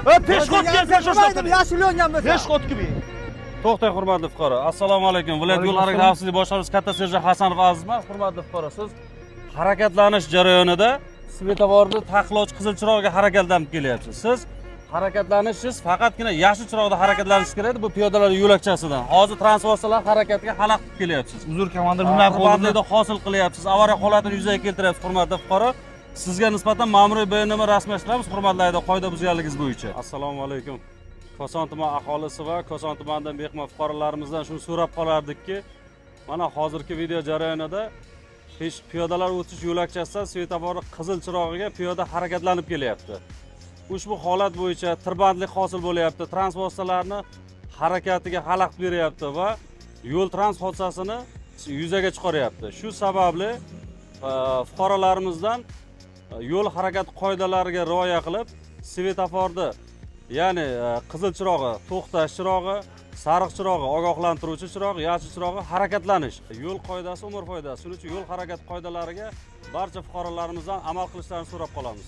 Peshxodga Maydim, yashil yongan bo'lsa. Peshxod gibi. To'xtang, hurmatli fuqaro. Assalomu alaykum. Viloyat yo'l harakati xavfsizlik boshqarmasi katta serjant Hasanov Azizman. Hurmatli fuqaro, siz harakatlanish jarayonida svetoforni taqiqlovchi qizil chiroqga harakatlanib kelyapsiz. Siz harakatlanishingiz faqatgina yashil chiroqda harakatlanish kerak. Bu piyodalar yo'lakchasidan. Hozir transportlar harakatiga xalaqit kelyapsiz. Uzr komandir, bunaqa Tirbandlikni hosil qilyapsiz. Avariya holatini yuzaga keltiryapsiz, hurmatli fuqaro. Sizga nisbatan ma'muriy bayonnoma rasmiylashtiramiz, hurmatli haydovchi, qoida buzganligingiz bo'yicha. Assalomu alaykum. Koson tuman aholisi va Koson tumanidan mehmon fuqarolarimizdan shuni so'rab qolardikki, mana hozirgi video jarayonida piyodalar o'tish yo'lakchasidan svetoforning qizil chirog'iga piyoda harakatlanib kelyapti. Ushbu holat bo'yicha tirbandlik hosil bo'lyapti, transportlarni harakatiga xalaqit beryapti va yo'l transport hodisasini yuzaga chiqaryapti. Shu sababli fuqarolarimizdan yo'l harakati qoidalariga rioya qilib, svetoforni, ya'ni qizil chirog'i, to'xtash chirog'i, sariq chirog'i, ogohlantiruvchi chirog'i, yashil chirog'i harakatlanish. Yo'l qoidasi umr foydasi. Shuning uchun yo'l harakati qoidalariga barcha fuqarolarimizdan amal qilishlarini so'rab qolamiz.